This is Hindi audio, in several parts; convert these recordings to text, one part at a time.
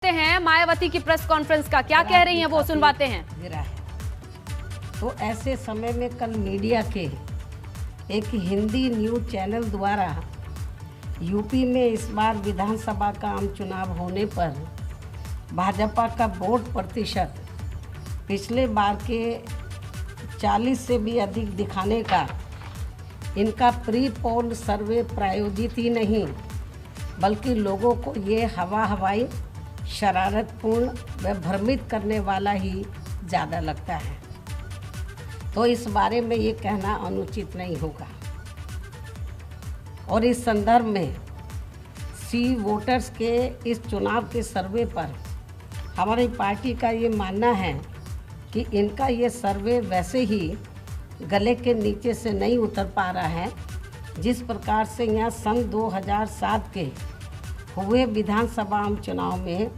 हैं मायावती की प्रेस कॉन्फ्रेंस का, क्या कह रही हैं वो सुनवाते हैं। गिरा है तो ऐसे समय में कल मीडिया के एक हिंदी न्यूज चैनल द्वारा यूपी में इस बार विधानसभा का आम चुनाव होने पर भाजपा का वोट प्रतिशत पिछले बार के 40 से भी अधिक दिखाने का इनका प्री पोल सर्वे प्रायोजित ही नहीं बल्कि लोगों को ये हवाई शरारतपूर्ण व भ्रमित करने वाला ही ज़्यादा लगता है। तो इस बारे में ये कहना अनुचित नहीं होगा। और इस संदर्भ में सी वोटर्स के इस चुनाव के सर्वे पर हमारी पार्टी का ये मानना है कि इनका ये सर्वे वैसे ही गले के नीचे से नहीं उतर पा रहा है जिस प्रकार से यहाँ सन 2007 के हुए विधानसभा आम चुनाव में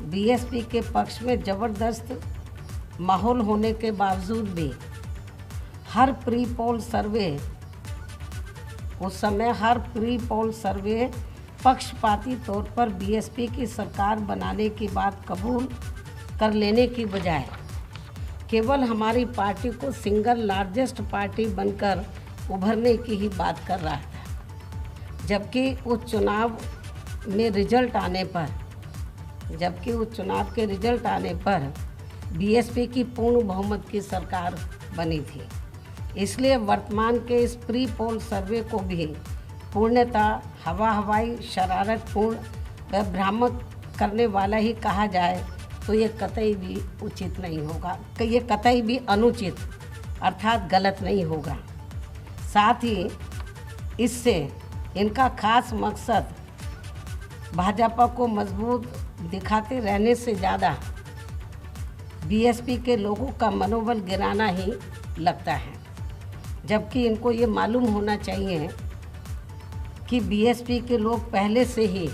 बीएसपी के पक्ष में ज़बरदस्त माहौल होने के बावजूद भी हर प्री पोल सर्वे उस समय हर प्री पोल सर्वे पक्षपाती तौर पर बीएसपी की सरकार बनाने की बात कबूल कर लेने की बजाय केवल हमारी पार्टी को सिंगल लार्जेस्ट पार्टी बनकर उभरने की ही बात कर रहा था। जबकि उस चुनाव के रिजल्ट आने पर बीएसपी की पूर्ण बहुमत की सरकार बनी थी। इसलिए वर्तमान के इस प्री पोल सर्वे को भी पूर्णतः हवाई शरारतपूर्ण व भ्रामक करने वाला ही कहा जाए तो ये कतई भी उचित नहीं होगा, ये कतई भी अनुचित अर्थात गलत नहीं होगा। साथ ही इससे इनका खास मकसद भाजपा को मजबूत दिखाते रहने से ज़्यादा बीएसपी के लोगों का मनोबल गिराना ही लगता है। जबकि इनको ये मालूम होना चाहिए कि बीएसपी के लोग पहले से ही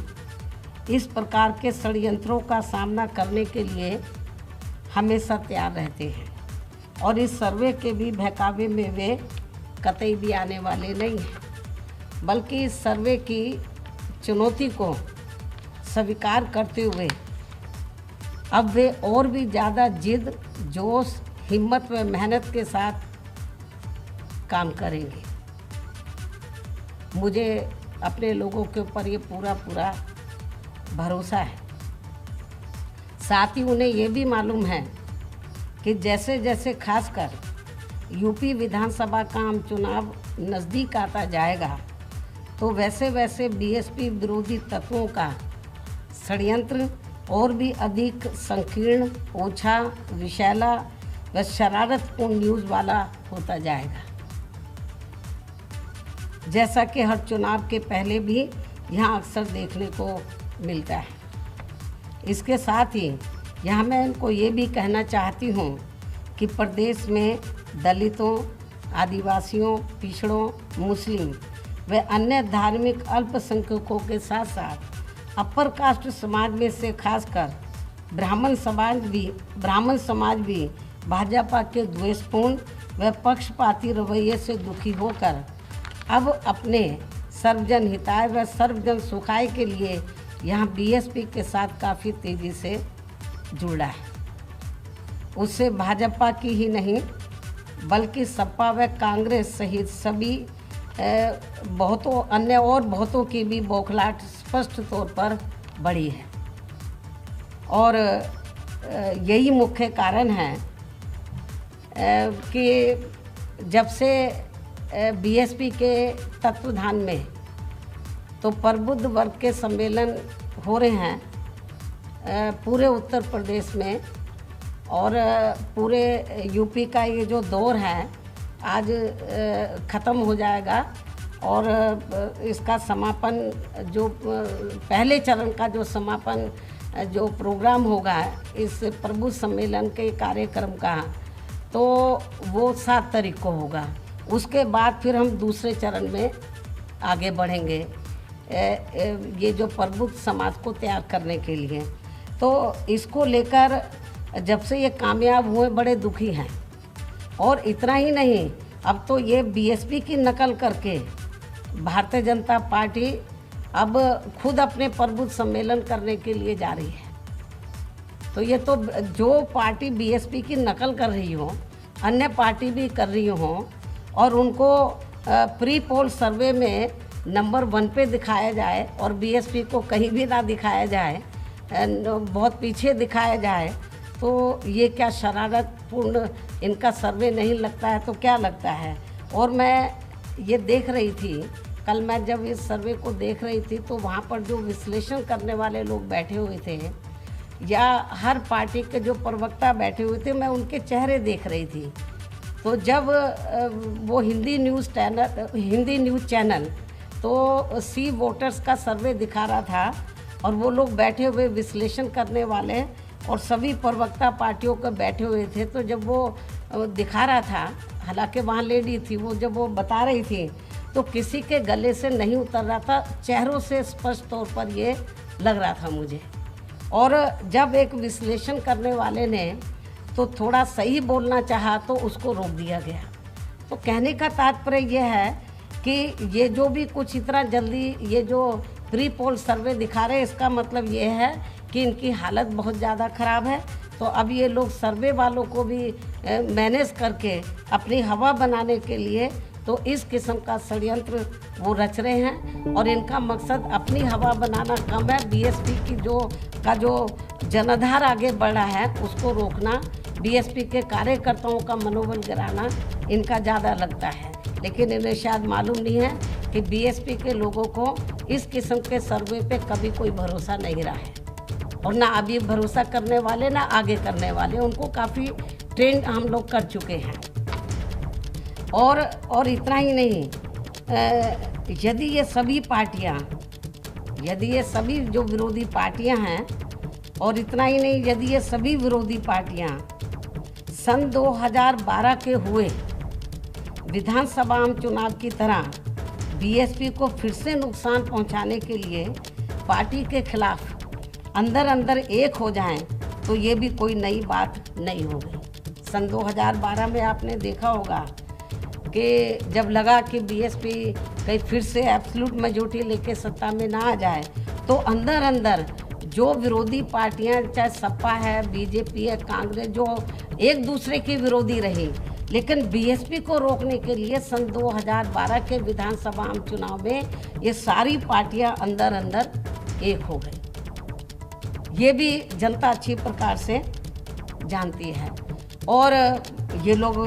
इस प्रकार के षड्यंत्रों का सामना करने के लिए हमेशा तैयार रहते हैं और इस सर्वे के भी बहकावे में वे कतई भी आने वाले नहीं हैं, बल्कि इस सर्वे की चुनौती को स्वीकार करते हुए अब वे और भी ज़्यादा जिद, जोश, हिम्मत व मेहनत के साथ काम करेंगे। मुझे अपने लोगों के ऊपर ये पूरा भरोसा है। साथ ही उन्हें ये भी मालूम है कि जैसे जैसे खासकर यूपी विधानसभा का आम चुनाव नज़दीक आता जाएगा तो वैसे वैसे बीएसपी विरोधी तत्वों का षड्यंत्र और भी अधिक संकीर्ण, ओछा, विषैला व शरारतपूर्ण न्यूज़ वाला होता जाएगा। जैसा कि हर चुनाव के पहले भी यहाँ अक्सर देखने को मिलता है। इसके साथ ही यहाँ मैं इनको ये भी कहना चाहती हूँ कि प्रदेश में दलितों, आदिवासियों, पिछड़ों, मुस्लिम व अन्य धार्मिक अल्पसंख्यकों के साथ साथ अपर कास्ट समाज में से खासकर ब्राह्मण समाज भी भाजपा के द्वेषपूर्ण व पक्षपाती रवैये से दुखी होकर अब अपने सर्वजन हिताय व सर्वजन सुखाय के लिए यहाँ बीएसपी के साथ काफ़ी तेज़ी से जुड़ा है। उससे भाजपा की ही नहीं बल्कि सपा व कांग्रेस सहित सभी बहुतों की भी बौखलाहट स्पष्ट तौर पर बढ़ी है। और यही मुख्य कारण है कि जब से बीएसपी के तत्वाधान में तो प्रबुद्ध वर्ग के सम्मेलन हो रहे हैं पूरे उत्तर प्रदेश में और पूरे यूपी का ये जो दौर है आज ख़त्म हो जाएगा और इसका समापन जो पहले चरण का जो समापन जो प्रोग्राम होगा इस प्रबुद्ध सम्मेलन के कार्यक्रम का तो वो 7 तारीख को होगा। उसके बाद फिर हम दूसरे चरण में आगे बढ़ेंगे ये जो प्रबुद्ध समाज को तैयार करने के लिए। तो इसको लेकर जब से ये कामयाब हुए बड़े दुखी हैं। और इतना ही नहीं, अब तो ये बीएसपी की नकल करके भारतीय जनता पार्टी अब खुद अपने प्रबुद्ध सम्मेलन करने के लिए जा रही है। तो ये तो जो पार्टी बीएसपी की नकल कर रही हो, अन्य पार्टी भी कर रही हो, और उनको प्री पोल सर्वे में नंबर 1 पे दिखाया जाए और बीएसपी को कहीं भी ना दिखाया जाए, बहुत पीछे दिखाया जाए, तो ये क्या शरारतपूर्ण इनका सर्वे नहीं लगता है तो क्या लगता है। और मैं ये देख रही थी, कल मैं जब इस सर्वे को देख रही थी तो वहाँ पर जो विश्लेषण करने वाले लोग बैठे हुए थे या हर पार्टी के जो प्रवक्ता बैठे हुए थे, मैं उनके चेहरे देख रही थी। तो जब वो हिंदी न्यूज़ चैनल तो सी वोटर्स का सर्वे दिखा रहा था और वो लोग बैठे हुए विश्लेषण करने वाले और सभी प्रवक्ता पार्टियों के बैठे हुए थे, तो जब वो दिखा रहा था, हालांकि वहाँ लेडी थी, वो जब वो बता रही थी तो किसी के गले से नहीं उतर रहा था, चेहरों से स्पष्ट तौर पर ये लग रहा था मुझे। और जब एक विश्लेषण करने वाले ने तो थोड़ा सही बोलना चाहा तो उसको रोक दिया गया। तो कहने का तात्पर्य यह है कि ये जो भी कुछ इतना जल्दी ये जो प्री पोल सर्वे दिखा रहे हैं, इसका मतलब ये है कि इनकी हालत बहुत ज़्यादा ख़राब है। तो अब ये लोग सर्वे वालों को भी मैनेज करके अपनी हवा बनाने के लिए तो इस किस्म का षड्यंत्र वो रच रहे हैं, और इनका मकसद अपनी हवा बनाना कम है, बीएसपी की जो जनाधार आगे बढ़ रहा है उसको रोकना, बीएसपी के कार्यकर्ताओं का मनोबल गिराना इनका ज़्यादा लगता है। लेकिन इन्हें शायद मालूम नहीं है कि बीएसपी के लोगों को इस किस्म के सर्वे पे कभी कोई भरोसा नहीं रहा है, और ना अभी भरोसा करने वाले ना आगे करने वाले, उनको काफ़ी ट्रेंड हम लोग कर चुके हैं। और इतना ही नहीं, यदि ये सभी जो विरोधी पार्टियां हैं, और इतना ही नहीं, यदि ये सभी विरोधी पार्टियां सन 2012 के हुए विधानसभा चुनाव की तरह बीएसपी को फिर से नुकसान पहुंचाने के लिए पार्टी के खिलाफ अंदर अंदर एक हो जाएं, तो ये भी कोई नई बात नहीं होगी। सन 2012 में आपने देखा होगा कि जब लगा कि बीएसपी कहीं फिर से एब्सोल्यूट मेजॉरिटी लेके सत्ता में ना आ जाए, तो अंदर अंदर जो विरोधी पार्टियां, चाहे सपा है, बीजेपी है, कांग्रेस, जो एक दूसरे की विरोधी रही, लेकिन बीएसपी को रोकने के लिए सन 2012 के विधानसभा चुनाव में ये सारी पार्टियां अंदर अंदर एक हो गई। ये भी जनता अच्छी प्रकार से जानती है। और ये लोग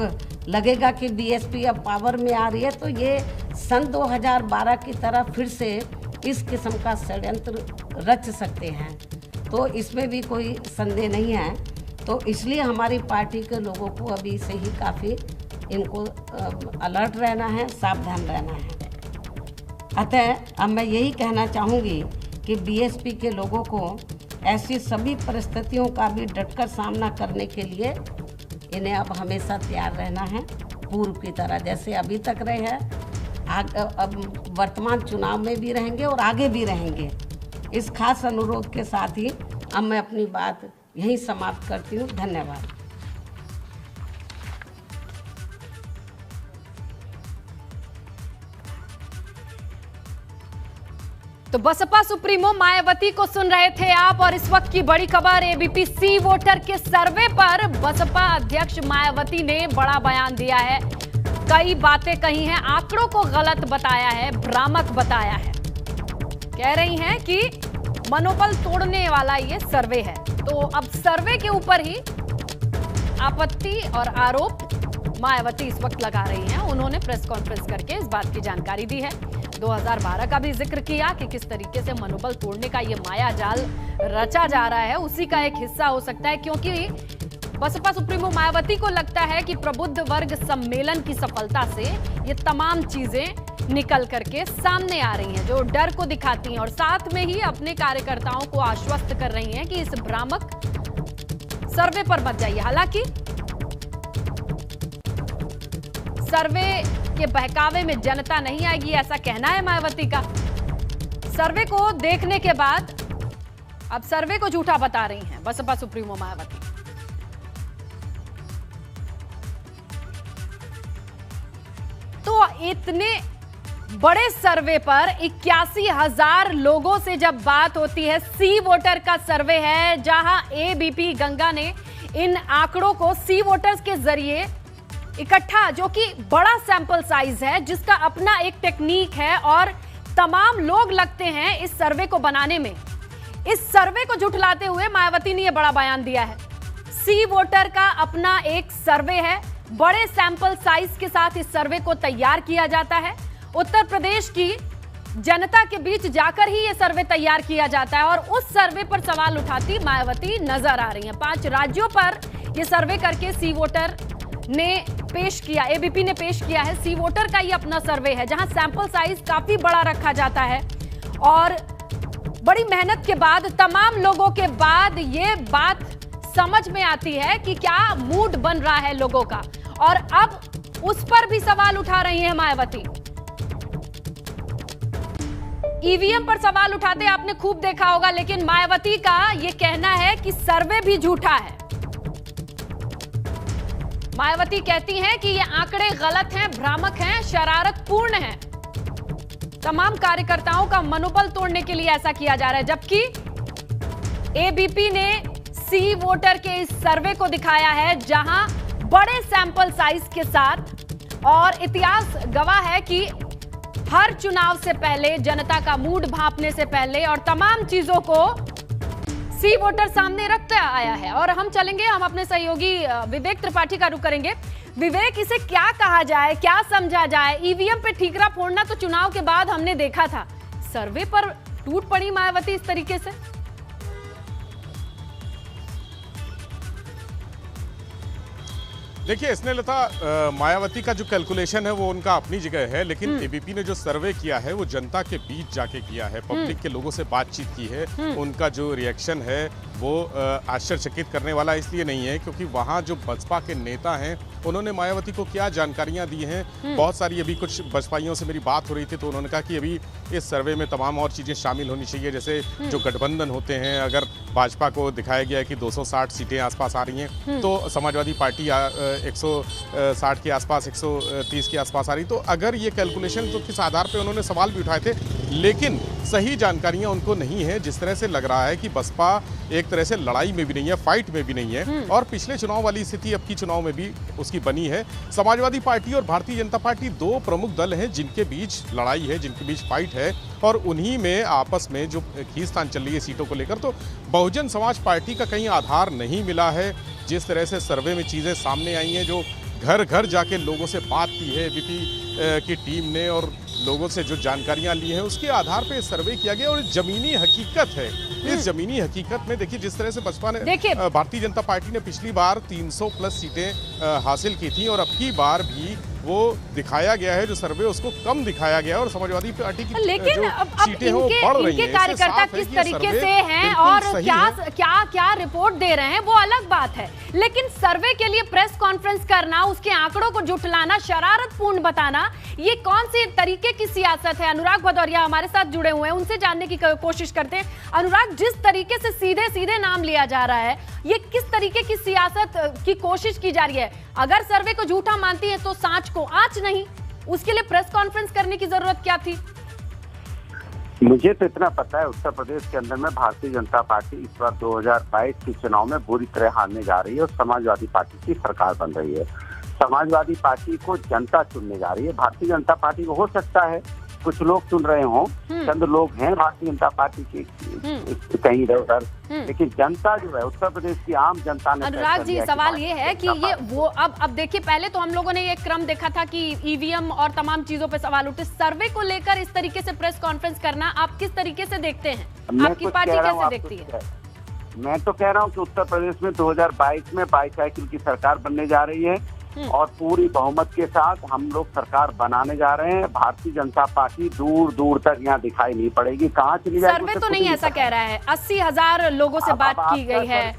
लगेगा कि बीएसपी अब पावर में आ रही है, तो ये सन 2012 की तरह फिर से इस किस्म का षड्यंत्र रच सकते हैं, तो इसमें भी कोई संदेह नहीं है। तो इसलिए हमारी पार्टी के लोगों को अभी से ही काफ़ी इनको अलर्ट रहना है, सावधान रहना है। अतः अब मैं यही कहना चाहूँगी कि बीएसपी के लोगों को ऐसी सभी परिस्थितियों का भी डटकर सामना करने के लिए इन्हें अब हमेशा तैयार रहना है, पूर्व की तरह जैसे अभी तक रहे हैं, अब वर्तमान चुनाव में भी रहेंगे और आगे भी रहेंगे। इस खास अनुरोध के साथ ही अब मैं अपनी बात यहीं समाप्त करती हूँ। धन्यवाद। तो बसपा सुप्रीमो मायावती को सुन रहे थे आप, और इस वक्त की बड़ी खबर, एबीपी सी वोटर के सर्वे पर बसपा अध्यक्ष मायावती ने बड़ा बयान दिया है। कई बातें कही हैं, आंकड़ों को गलत बताया है, भ्रामक बताया है। कह रही हैं कि मनोबल तोड़ने वाला ये सर्वे है। तो अब सर्वे के ऊपर ही आपत्ति और आरोप मायावती इस वक्त लगा रही हैं। उन्होंने प्रेस कॉन्फ्रेंस करके इस बात की जानकारी दी है। 2012 का भी जिक्र किया कि किस तरीके से मनोबल तोड़ने का ये माया जाल रचा जा रहा है, उसी का एक हिस्सा हो सकता है, क्योंकि बसपा सुप्रीमो मायावती को लगता है कि प्रबुद्ध वर्ग सम्मेलन की सफलता से ये तमाम चीजें निकल करके सामने आ रही हैं, जो डर को दिखाती हैं, और साथ में ही अपने कार्यकर्ताओं को आश्वस्त कर रही हैं कि इस भ्रामक सर्वे पर मत जाइए। हालांकि सर्वे के बहकावे में जनता नहीं आएगी, ऐसा कहना है मायावती का। सर्वे को देखने के बाद अब सर्वे को झूठा बता रही हैं बसपा सुप्रीमो मायावती। तो इतने बड़े सर्वे पर 81,000 लोगों से जब बात होती है, सी वोटर का सर्वे है जहां एबीपी गंगा ने इन आंकड़ों को सी वोटर्स के जरिए इकट्ठा, जो कि बड़ा सैंपल साइज है, जिसका अपना एक टेक्निक है और तमाम लोग लगते हैं इस सर्वे को बनाने में। इस सर्वे को झुठलाते हुए मायावती ने यह बड़ा बयान दिया है। सी वोटर का अपना एक सर्वे है, बड़े सैंपल साइज के साथ इस सर्वे को तैयार किया जाता है। उत्तर प्रदेश की जनता के बीच जाकर ही यह सर्वे तैयार किया जाता है और उस सर्वे पर सवाल उठाती मायावती नजर आ रही हैं। 5 राज्यों पर यह सर्वे करके सी वोटर ने पेश किया, एबीपी ने पेश किया है। सी वोटर का ये अपना सर्वे है जहां सैंपल साइज काफी बड़ा रखा जाता है और बड़ी मेहनत के बाद, तमाम लोगों के बाद ये बात समझ में आती है कि क्या मूड बन रहा है लोगों का, और अब उस पर भी सवाल उठा रही है मायावती। ईवीएम पर सवाल उठाते आपने खूब देखा होगा, लेकिन मायावती का यह कहना है कि सर्वे भी झूठा है। मायावती कहती हैं कि ये आंकड़े गलत हैं, भ्रामक हैं, शरारतपूर्ण हैं। तमाम कार्यकर्ताओं का मनोबल तोड़ने के लिए ऐसा किया जा रहा है, जबकि एबीपी ने सी वोटर के इस सर्वे को दिखाया है जहां बड़े सैंपल साइज के साथ, और इतिहास गवाह है कि हर चुनाव से पहले, जनता का मूड भांपने से पहले और तमाम चीजों को सी वोटर सामने रखता आया है। और हम चलेंगे, हम अपने सहयोगी विवेक त्रिपाठी का रुख करेंगे। विवेक, इसे क्या कहा जाए, क्या समझा जाए? ईवीएम पे ठीकरा फोड़ना तो चुनाव के बाद हमने देखा था, सर्वे पर टूट पड़ी मायावती इस तरीके से। देखिए स्नेहलता, मायावती का जो कैलकुलेशन है वो उनका अपनी जगह है, लेकिन एबीपी ने जो सर्वे किया है वो जनता के बीच जाके किया है, पब्लिक के लोगों से बातचीत की है। उनका जो रिएक्शन है वो आश्चर्यचकित करने वाला इसलिए नहीं है क्योंकि वहाँ जो बसपा के नेता हैं उन्होंने मायावती को क्या जानकारियाँ दी हैं। बहुत सारी, अभी कुछ बसपाइयों से मेरी बात हो रही थी तो उन्होंने कहा कि अभी इस सर्वे में तमाम और चीज़ें शामिल होनी चाहिए, जैसे जो गठबंधन होते हैं, अगर भाजपा को दिखाया गया है कि 260 सीटें आसपास आ रही हैं तो समाजवादी पार्टी 160 के आसपास, 130 के आसपास आ रही। तो अगर ये कैलकुलेशन, तो किस आधार पे उन्होंने सवाल भी उठाए थे, लेकिन सही जानकारियां उनको नहीं है। जिस तरह से लग रहा है कि बसपा एक तरह से लड़ाई में भी नहीं है, फाइट में भी नहीं है, और पिछले चुनाव वाली स्थिति अब की चुनाव में भी उसकी बनी है। समाजवादी पार्टी और भारतीय जनता पार्टी 2 प्रमुख दल हैं जिनके बीच लड़ाई है, जिनके बीच फाइट है, और उन्हीं में आपस में जो खींचतान चल रही है सीटों को लेकर। तो बहुजन समाज पार्टी का कहीं आधार नहीं मिला है। जिस तरह से सर्वे में चीज़ें सामने आई हैं, जो घर घर जाके लोगों से बात की है एबीपी की टीम ने और लोगों से जो जानकारियां ली हैं, उसके आधार पे सर्वे किया गया और जमीनी हकीकत है। इस जमीनी हकीकत में देखिए, जिस तरह से बसपा ने, भारतीय जनता पार्टी ने पिछली बार 300 प्लस सीटें हासिल की थी और अब की बार भी वो दिखाया गया है, जो सर्वे उसको कम दिखाया गया है, और समाजवादी पार्टी की लेकिन जो अब सीटें हैं वो बढ़ रही हैं। इनके कार्यकर्ता किस तरीके से हैं और क्या रिपोर्ट दे रहे हैं वो अलग बात है, लेकिन सर्वे के लिए प्रेस कॉन्फ्रेंस करना, उसके आंकड़ों को जुटलाना, शरारतपूर्ण बताना, ये कौन सी तरीके की सियासत है? अनुराग भदौरिया हमारे साथ जुड़े हुए हैं, उनसे जानने की कोशिश करते हैं। अनुराग, जिस तरीके से सीधे सीधे नाम लिया जा रहा है, ये किस तरीके की सियासत की कोशिश की जा रही है? अगर सर्वे को झूठा मानती है तो सांच को आंच नहीं, उसके लिए प्रेस कॉन्फ्रेंस करने की जरूरत क्या थी? मुझे तो इतना पता है, उत्तर प्रदेश के अंदर में भारतीय जनता पार्टी इस बार 2022 के चुनाव में बुरी तरह हारने जा रही है और समाजवादी पार्टी की सरकार बन रही है। समाजवादी पार्टी को जनता चुनने जा रही है। भारतीय जनता पार्टी को हो सकता है कुछ लोग चुन रहे हों, चंद लोग हैं भारतीय जनता पार्टी के कहीं इधर उधर, लेकिन जनता जो है, उत्तर प्रदेश की आम जनता ने। अनुराग जी, सवाल ये है कि ये वो अब देखिए, पहले तो हम लोगों ने ये क्रम देखा था कि ईवीएम और तमाम चीजों पे सवाल उठे, सर्वे को लेकर इस तरीके से प्रेस कॉन्फ्रेंस करना आप किस तरीके से देखते हैं? आपकी पार्टी कैसे देखती है? मैं तो कह रहा हूँ कि उत्तर प्रदेश में 2022 में बाईसाइकिल की सरकार बनने जा रही है और पूरी बहुमत के साथ हम लोग सरकार बनाने जा रहे हैं। भारतीय जनता पार्टी दूर दूर तक यहाँ दिखाई नहीं पड़ेगी, कहाँ चली जाएगी? सर्वे तो नहीं ऐसा कह रहा है, 80,000 लोगों से बात की गई है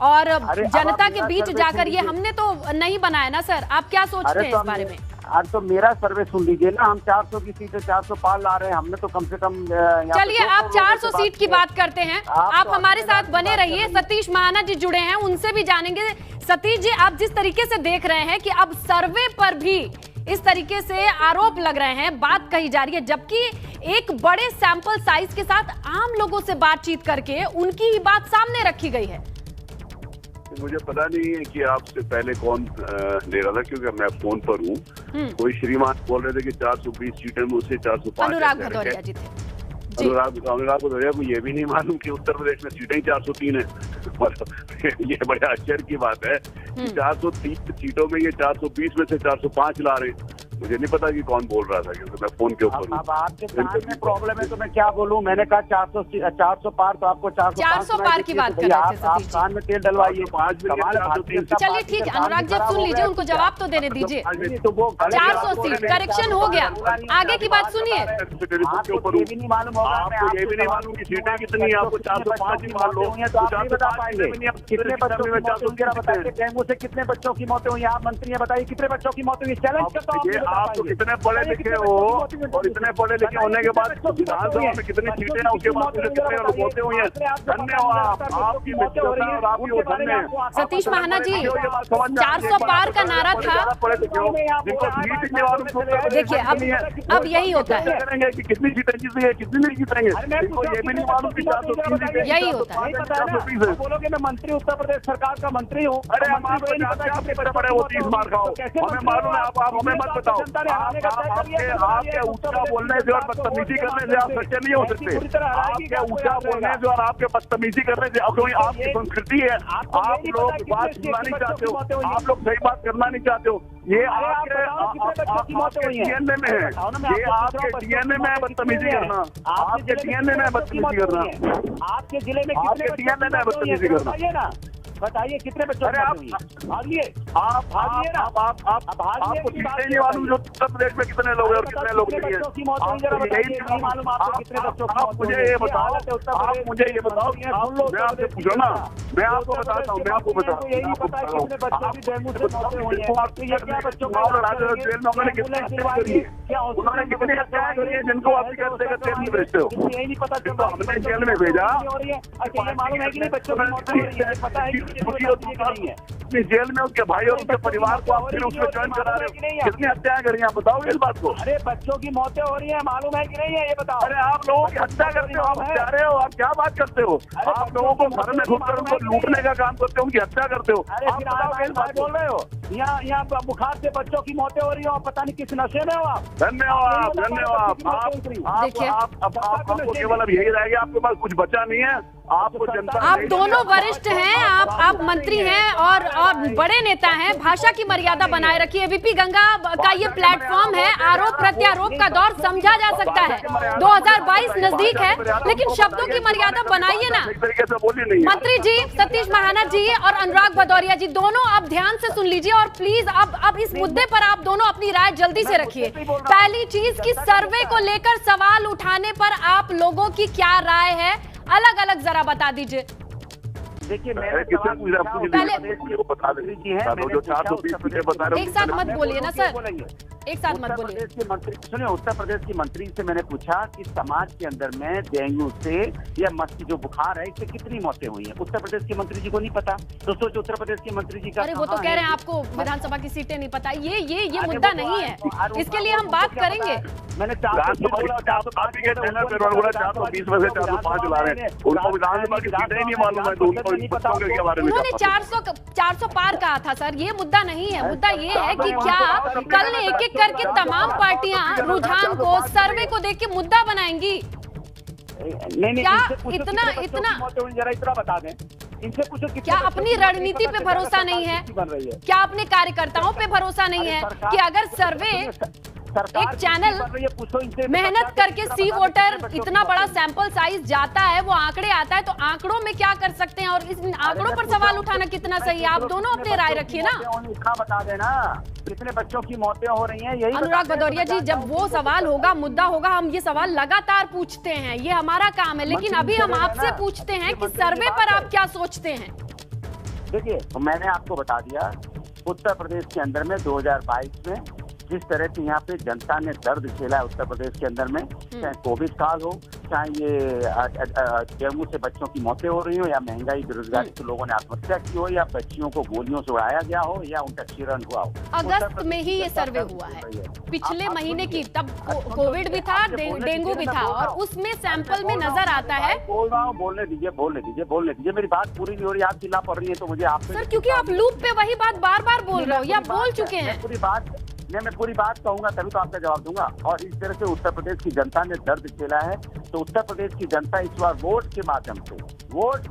और जनता के बीच जाकर, ये हमने तो नहीं बनाया ना सर, आप क्या सोचते हैं इस बारे में? आज तो मेरा सर्वे सुन लीजिए ना, हम 400 की सीटें 400 पार ला रहे हैं, हमने तो कम से कम। चलिए, आप 400 सीट की बात करते हैं, आप हमारे साथ बने रहिए। सतीश महाना जी जुड़े हैं, उनसे भी जानेंगे। सतीश जी, आप जिस तरीके से देख रहे हैं कि अब सर्वे पर भी इस तरीके से आरोप लग रहे हैं, बात कही जा रही है, जबकि एक बड़े सैंपल साइज के साथ आम लोगों से बातचीत करके उनकी ही बात सामने रखी गई है। मुझे पता नहीं है कि आपसे पहले कौन ले रहा था, क्योंकि मैं फोन पर हूँ। कोई श्रीमान बोल रहे थे कि 420 सीटें में उसे 405। अनुराग भदौरिया जी थे। अनुराग भदौरिया को ये भी नहीं मालूम कि उत्तर प्रदेश में सीटें ही 403 है। मतलब ये बड़े आश्चर्य की बात है कि 430 सीटों में ये 420 में से 405 ला रहे। मुझे नहीं पता कि कौन बोल रहा था, क्योंकि मैं फोन के ऊपर हूँ। अब आपके कान में प्रॉब्लम है तो मैं क्या बोलूं? मैंने कहा 400 पार, तो आपको 400 पार की बात कर रहे थे आप कान में तेल डलवाइए। चलिए ठीक है, अनुराग जी सुन लीजिए, उनको जवाब तो देने दीजिए। 400 सीट करेक्शन हो गया, आगे की बात सुनिए। आपको ये भी नहीं मालूम होगा, ये भी नहीं मालूम की सीटें कितनी, आपको 405 ही मान लो तो आप नहीं बता पाएंगे कितने बच्चों की मौतें हुई। बताइए डेंगू से कितने बच्चों की मौतें हुई? आप मंत्री हैं, बताइए कितने बच्चों की मौतें हुई? चैलेंज करता हूं। आप तो कितने पढ़े लिखे हो, और इतने पढ़े लिखे होने के बाद विधानसभा में कितनी सीटें हैं, उसके बाद कितने मौतें हुई हैं। धन्यवाद, आपकी और आपकी वो धन्य है। सतीश महाना जी, 400 पार का नारा था। देखिए अब यही होता है कि कितनी सीटें जीतेंगे, कितनी नहीं जीतेंगे, ये भी नहीं मालूम कि 403 यही होता है। बोलोगे मैं मंत्री उत्तर प्रदेश सरकार का मंत्री हूँ। अरे हम आपको नहीं पता कि बड़े बड़े वो 30 मार खाओ, हमें मालूम है। आप हमें मत बताओ। आपके ऊंचा बोलने से और बदतमीजी करने से आप सच्चे नहीं हो सकते। आपके ऊंचा बोलने से और आपके बदतमीजी करने से, क्योंकि आपकी संस्कृति है, आप लोग बात सुनना नहीं चाहते हो, आप लोग सही बात करना नहीं चाहते हो। ये आपके डीएनए में है, ये आपके डीएनए में है बदतमीजी करना, आपके डीएनए में बदतमीजी करना, आपके जिले में आपके डीएनए में बदतमीजी करना। बताइए कितने बच्चों? अरे आप भागिए, आपको सीटें नहीं मालूम जो उत्तर प्रदेश में कितने लोग हैं और कितने लोग नहीं है। मालूम आपको कितने बच्चों की? आप मुझे ये बताओ, आप मुझे ये बताओ, मैं आपसे पूछो ना, मैं आपको बताता हूँ, मैं आपको बताता हूँ। यही पता है कितने बच्चों की डेंगू से मौतें हुई हैं। ये क्या बच्चों को जेल में उन्होंने कितनी हत्या करी है, उन्होंने कितनी हत्याएं करी है जिनको आप जेल में भेजते हो। यही नहीं पता चल तो हमने जेल में भेजा। अच्छा ये मालूम है कि नहीं बच्चों की मौतें हो रही है? पता है अपनी जेल में उसके भाई और उसके परिवार को आप फिर उसमें ज्वाइन करा रहे हो। कितनी हत्याएं करी आप बताओ इस बात को। अरे बच्चों की मौतें हो रही है, मालूम है कि नहीं है? ये बताओ। अरे आप लोगों की हत्या करते हो, आप जा रहे हो, आप क्या बात करते हो? आप लोगों को घर में घुसकर उनको लूटने का काम करते हो, उनकी हत्या करते हो। अरे फिर आप इस बात बोल रहे हो? यहाँ बुखार से बच्चों की मौतें हो रही हो, पता नहीं किस नशे में हो आप। धन्यवाद, धन्यवाद। आपको केवल अब यही रहेगा, आपके पास कुछ बचा नहीं है। आपको जनता, आप दोनों वरिष्ठ हैं, आप मंत्री हैं और बड़े नेता हैं, भाषा की मर्यादा बनाए रखिए। एबीपी गंगा का ये प्लेटफॉर्म है, आरोप प्रत्यारोप का दौर समझा जा सकता है। 2022 नजदीक है, लेकिन शब्दों की मर्यादा बनाइए ना। मंत्री जी सतीश महाना जी और अनुराग भदौरिया जी दोनों अब ध्यान से सुन लीजिए और प्लीज अब इस मुद्दे पर आप दोनों अपनी राय जल्दी से रखिए। पहली चीज कि सर्वे को लेकर सवाल उठाने पर आप लोगों की क्या राय है, अलग अलग जरा बता दीजिए। देखिए एक साथ मत बोलिए ना सर, एक साथ मत बोलिए। सुनिए, उत्तर प्रदेश की मंत्री से मैंने पूछा कि समाज के अंदर में डेंगू से या मस्ती जो बुखार है इससे कितनी मौतें हुई हैं। उत्तर प्रदेश के मंत्री जी को नहीं पता, तो सोचो उत्तर प्रदेश के मंत्री जी का। अरे वो तो कह रहे हैं आपको विधानसभा की सीटें नहीं पता। ये मुद्दा नहीं है, इसके लिए हम बात करेंगे। मैंने 420 में से 405 ला रहे हैं, उनको विधानसभा की सीटें नहीं मालूम है, तो उनको उन्होंने 400 पार कहा था सर। ये मुद्दा नहीं है, मुद्दा ये है कि क्या कल एक एक करके तमाम पार्टियां रुझान को, सर्वे को देख के मुद्दा बनाएंगी? नहीं, क्या इतना जरा इतना बता दें इनसे पूछो। क्या अपनी रणनीति पे भरोसा नहीं है? क्या अपने कार्यकर्ताओं पे भरोसा नहीं है कि अगर सर्वे एक चैनल मेहनत करके सी वोटर इतना बड़ा सैंपल साइज जाता है, वो आंकड़े आता है, तो आंकड़ों में क्या कर सकते हैं और इस आंकड़ों पर सवाल उठाना कितना सही है? आप दोनों अपने राय रखिए ना। इतना बता देना कितने बच्चों की मौतें हो रही हैं, यही। अनुराग भदौरिया जी, जब वो सवाल होगा, मुद्दा होगा, हम ये सवाल लगातार पूछते हैं, ये हमारा काम है, लेकिन अभी हम आपसे पूछते हैं कि सर्वे पर आप क्या सोचते हैं? देखिए, मैंने आपको बता दिया, उत्तर प्रदेश के अंदर में 2022 में जिस तरह से यहाँ पे जनता ने दर्द झेला है उत्तर प्रदेश के अंदर में, चाहे कोविड काल हो, चाहे ये डेंगू से बच्चों की मौतें हो रही हो, या महंगाई बेरोजगारी से लोगों ने आत्महत्या की हो, या बच्चियों को गोलियों से उड़ाया गया हो, या उनका क्षरण हुआ हो। अगस्त में ही ये सर्वे हुआ है, पिछले महीने की, तब कोविड भी था, डेंगू भी था, और उसमें सैंपल में नजर आता है। बोल रहा हूँ, बोलने दीजिए, मेरी बात पूरी नहीं हो रही, आप चिल्ला पड़ रही है तो मुझे आप सर, क्योंकि आप लूप पे वही बात बार बार बोल रहे हो या बोल चुके हैं। मैं पूरी बात कहूंगा तभी तो आपका जवाब दूंगा। और इस तरह से उत्तर प्रदेश की जनता ने दर्द झेला है, तो उत्तर प्रदेश की जनता इस बार वोट के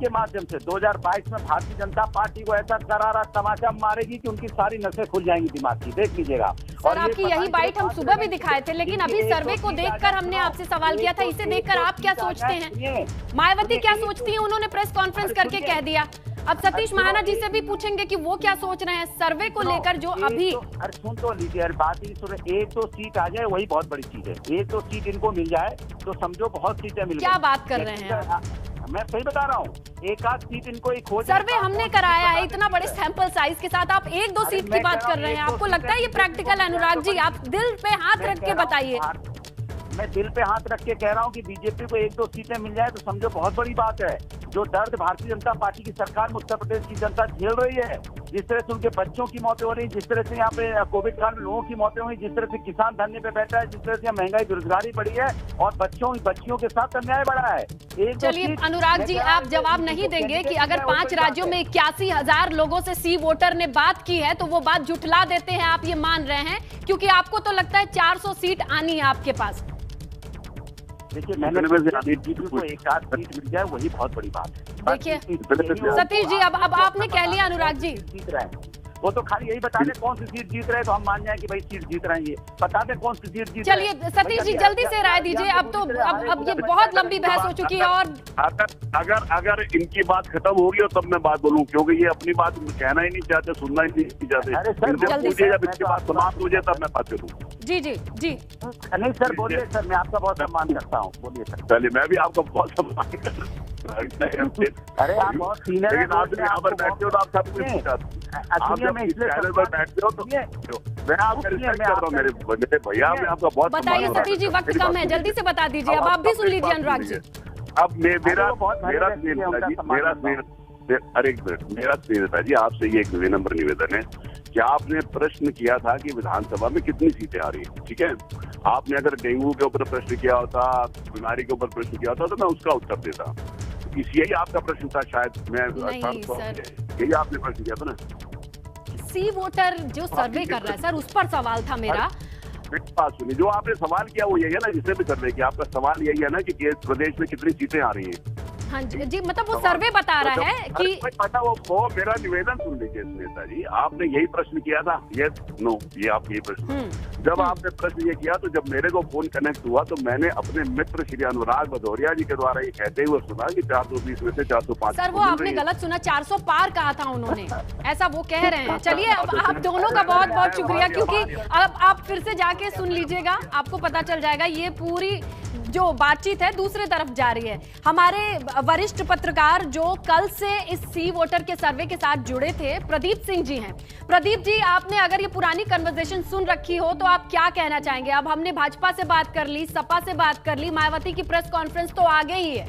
माध्यम से 2022 में भारतीय जनता पार्टी को ऐसा करारा तमाचा मारेगी कि उनकी सारी नसें खुल जाएंगी दिमाग की, देख लीजिएगा। और आपकी यही बाइट हम सुबह भी दिखाए थे, लेकिन अभी सर्वे को देखकर हमने आपसे सवाल किया था, इसे देखकर आप क्या सोचते हैं, मायावती क्या सोचती हैं? उन्होंने प्रेस कॉन्फ्रेंस करके कह दिया। अब सतीश महाना जी से भी पूछेंगे कि वो क्या सोच रहे हैं सर्वे को लेकर, जो अभी सुन तो लीजिए, बात ही सुन, 1-2 सीट आ जाए वही बहुत बड़ी चीज है। 1-2 सीट इनको मिल जाए तो समझो बहुत सीटें मिल गई। क्या बात कर रहे हैं? मैं सही बता रहा हूँ, 1-8 सीट इनको एक हो सर्वे हमने कराया है, इतना बड़े सैंपल साइज के साथ आप 1-2 सीट की बात कर रहे हैं। आपको लगता है ये प्रैक्टिकल? अनुराग जी, आप दिल पे हाथ रख के बताइए। मैं दिल पे हाथ रख के कह रहा हूँ कि बीजेपी को 1-2 सीटें मिल जाए तो समझो बहुत बड़ी बात है। जो दर्द भारतीय जनता पार्टी की सरकार में उत्तर प्रदेश की जनता झेल रही है, जिस तरह से उनके बच्चों की मौतें हो रही, जिस तरह से यहाँ पे कोविड काल में लोगों की मौतें हुई, जिस तरह से किसान धरने पे बैठा है, जिस तरह से महंगाई बेरोजगारी बढ़ी है और बच्चियों के साथ अन्याय बढ़ा है। चलिए अनुराग जी, आप जवाब नहीं देंगे कि अगर 5 राज्यों में 81,000 लोगों से सी वोटर ने बात की है तो वो बात जुटला देते हैं, आप ये मान रहे हैं? क्योंकि आपको तो लगता है 400 सीट आनी है आपके पास। देखिए, मैंने बीजेपी को 1-8 सीट मिल जाए वही बहुत बड़ी बात है। देखिए सतीश जी, अब आपने कह लिया अनुराग जी, जीत रहे हैं वो तो खाली यही बता दें कौन सी सीट जीत रहे हैं तो हम मान जाए कि भाई सीट जीत रहे हैं, ये बता दें कौन सी सीट जीत। चलिए सतीश जी, जल्दी से राय दीजिए, अब तो अब ये बहुत लंबी बहस हो चुकी है। और अगर इनकी बात खत्म होगी और तब मैं बात बोलूं, क्योंकि ये अपनी बात कहना ही नहीं चाहते, सुनना ही नहीं चाहते। मुझे जब इनकी बात समाप्त हो जाए तब मैं बात करूँ। जी नहीं सर, बोलिए सर, मैं आपका बहुत सम्मान करता हूँ, बोलिए सर। चलिए, मैं भी आपका बहुत सम्मान करता हूँ। अरे आप बहुत सीनियर हैं, आप यहाँ पर बैठते हो तो आप सब कुछ चैनल पर बैठते हो तो मैं आपका रिस्पेक्ट कर रहा हूँ मेरे भैया, मैं आपका बहुत बताइए सतीश जी, वक्त कम है, जल्दी से बता दीजिए। अब आप भी सुन लीजिए अनुराग जी। अब मेरा स्नेहिता जी आपसे ये एक विनम्र निवेदन है कि आपने प्रश्न किया था कि विधानसभा में कितनी सीटें आ रही है, ठीक है? आपने अगर डेंगू के ऊपर प्रश्न किया होता, बीमारी के ऊपर प्रश्न किया होता तो मैं उसका उत्तर देता। यही आपका प्रश्न था शायद, यही आपने प्रश्न किया था ना। सी वोटर जो सर्वे कर रहा है सर, उस पर सवाल था मेरा। बात सुनिए, जो आपने सवाल किया वो यही है ना, जिसने भी सर्वे किया, आपका सवाल यही है ना कि प्रदेश में कितनी सीटें आ रही हैं। हाँ जी, मतलब वो सर्वे बता रहा है कि पता वो मेरा निवेदन सुन लीजिए स्नेहिता जी, आपने यही प्रश्न किया था, ये नो, ये आप यही प्रश्न जब आपने प्रश्न ये किया तो जब मेरे को फोन कनेक्ट हुआ तो मैंने अपने मित्र श्री अनुराग भदौरिया जी के द्वारा ये कहते हुए सुना कि 420 में से 405। सर वो आपने गलत सुना, 400 पार कहा था उन्होंने, ऐसा वो कह रहे हैं। चलिए, अब आप दोनों का बहुत बहुत शुक्रिया, क्योंकि अब आप फिर से जाके सुन लीजिएगा, आपको पता चल जाएगा। ये पूरी जो बातचीत है दूसरे तरफ जा रही है। हमारे वरिष्ठ पत्रकार जो कल से इस सी वोटर के सर्वे के साथ जुड़े थे, प्रदीप सिंह जी हैं। प्रदीप जी, आपने अगर ये पुरानी कन्वर्सेशन सुन रखी हो तो आप क्या कहना चाहेंगे? अब हमने भाजपा से बात कर ली, सपा से बात कर ली, मायावती की प्रेस कॉन्फ्रेंस तो आगे ही है।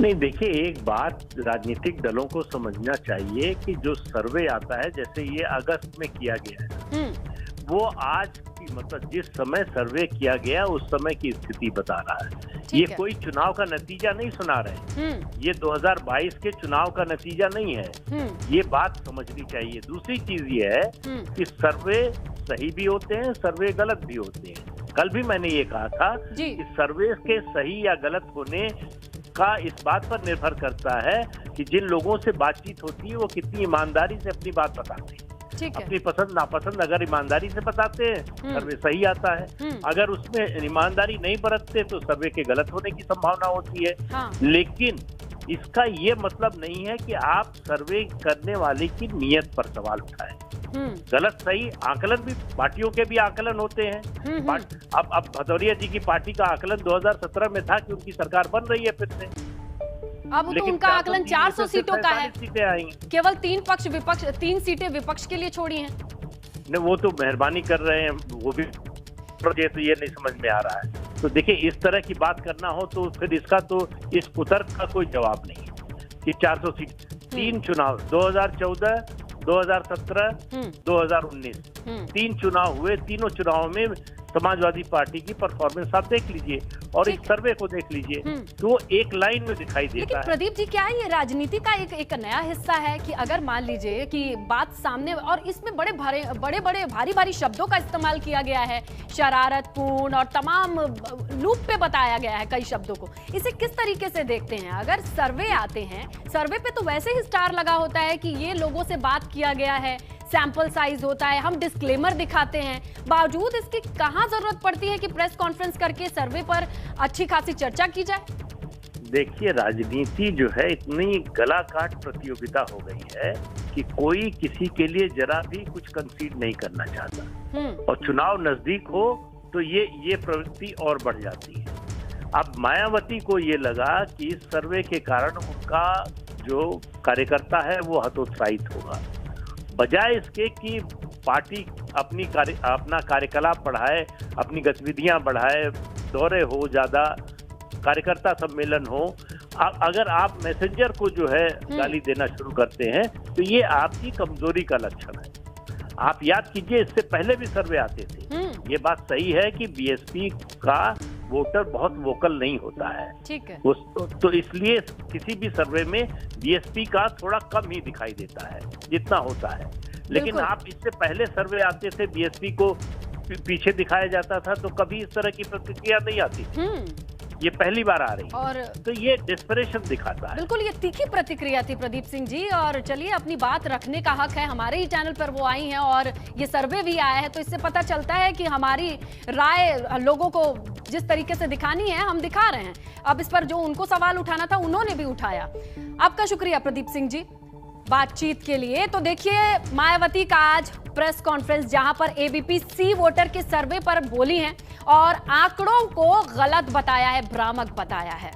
नहीं, देखिए, एक बात राजनीतिक दलों को समझना चाहिए कि जो सर्वे आता है, जैसे ये अगस्त में किया गया है, वो आज की मतलब जिस समय सर्वे किया गया उस समय की स्थिति बता रहा है। ये कोई चुनाव का नतीजा नहीं सुना रहे, ये 2022 के चुनाव का नतीजा नहीं है। ये बात समझनी चाहिए। दूसरी चीज ये है कि सर्वे सही भी होते हैं, सर्वे गलत भी होते हैं। कल भी मैंने ये कहा था कि सर्वे के सही या गलत होने का इस बात पर निर्भर करता है कि जिन लोगों से बातचीत होती है वो कितनी ईमानदारी से अपनी बात बताते हैं। अपनी पसंद नापसंद अगर ईमानदारी से बताते हैं, सर्वे सही आता है। अगर उसमें ईमानदारी नहीं बरतते तो सर्वे के गलत होने की संभावना होती है। लेकिन इसका ये मतलब नहीं है कि आप सर्वे करने वाले की नियत पर सवाल उठाएं। गलत सही आकलन भी, पार्टियों के भी आकलन होते हैं। अब भदौरिया जी की पार्टी का आकलन 2017 में था कि उनकी सरकार बन रही है फिर से। अब तो उनका आकलन 400 सीटों का है, केवल 3 सीटें विपक्ष के लिए छोड़ी हैं। नहीं, वो तो मेहरबानी कर रहे हैं, वो भी तो ये नहीं समझ में आ रहा है। तो देखिए, इस तरह की बात करना हो तो फिर इसका तो इस कुतर्क का कोई जवाब नहीं है कि 400 सीट। 3 चुनाव 2014, 2017, 2019 3 चुनाव हुए। तीनों चुनावों में समाजवादी पार्टी की परफॉर्मेंस आप देख लीजिए और इस सर्वे को देख लीजिए, तो वो एक लाइन में दिखाई देता लेकिन है। प्रदीप जी, क्या ये राजनीति का एक नया हिस्सा है कि अगर मान लीजिए कि बात सामने, और इसमें बड़े भारी भारी शब्दों का इस्तेमाल किया गया है, शरारतपूर्ण और तमाम लूप पे बताया गया है कई शब्दों को, इसे किस तरीके से देखते हैं? अगर सर्वे आते हैं, सर्वे पे तो वैसे ही स्टार लगा होता है कि ये लोगों से बात किया गया है, सैंपल साइज होता है, हम डिस्क्लेमर दिखाते हैं, बावजूद इसकी कहां जरूरत पड़ती है कि प्रेस कॉन्फ्रेंस करके सर्वे पर अच्छी खासी चर्चा की जाए? देखिए, राजनीति जो है इतनी गला काट प्रतियोगिता हो गई है कि कोई किसी के लिए जरा भी कुछ कंसीड नहीं करना चाहता, और चुनाव नजदीक हो तो ये प्रवृत्ति और बढ़ जाती है। अब मायावती को ये लगा कि इस सर्वे के कारण उनका जो कार्यकर्ता है वो हतोत्साहित होगा, बजाय इसके कि पार्टी अपना कार्यकलाप बढ़ाए, अपनी गतिविधियां बढ़ाए, दौरे हो ज्यादा, कार्यकर्ता सम्मेलन हो। अगर आप मैसेंजर को जो है गाली देना शुरू करते हैं तो ये आपकी कमजोरी का लक्षण है। आप याद कीजिए, इससे पहले भी सर्वे आते थे। ये बात सही है कि बीएसपी का वोटर बहुत वोकल नहीं होता है, ठीक है, तो इसलिए किसी भी सर्वे में बीएसपी का थोड़ा कम ही दिखाई देता है जितना होता है। लेकिन आप इससे पहले सर्वे आते थे, बीएसपी को पीछे दिखाया जाता था, तो कभी इस तरह की प्रतिक्रिया नहीं आती। ये पहली बार आ रही और तो ये डिस्परेशन दिखाता है। बिल्कुल, ये तीखी प्रतिक्रिया थी प्रदीप सिंह जी। और चलिए, अपनी बात रखने का हक है, हमारे ही चैनल पर वो आई हैं और ये सर्वे भी आया है, तो इससे पता चलता है कि हमारी राय लोगों को जिस तरीके से दिखानी है हम दिखा रहे हैं। अब इस पर जो उनको सवाल उठाना था उन्होंने भी उठाया। आपका शुक्रिया प्रदीप सिंह जी बातचीत के लिए। तो देखिए, मायावती का आज प्रेस कॉन्फ्रेंस, जहां पर एबीपी सी वोटर के सर्वे पर बोली हैं और आंकड़ों को गलत बताया है, भ्रामक बताया है।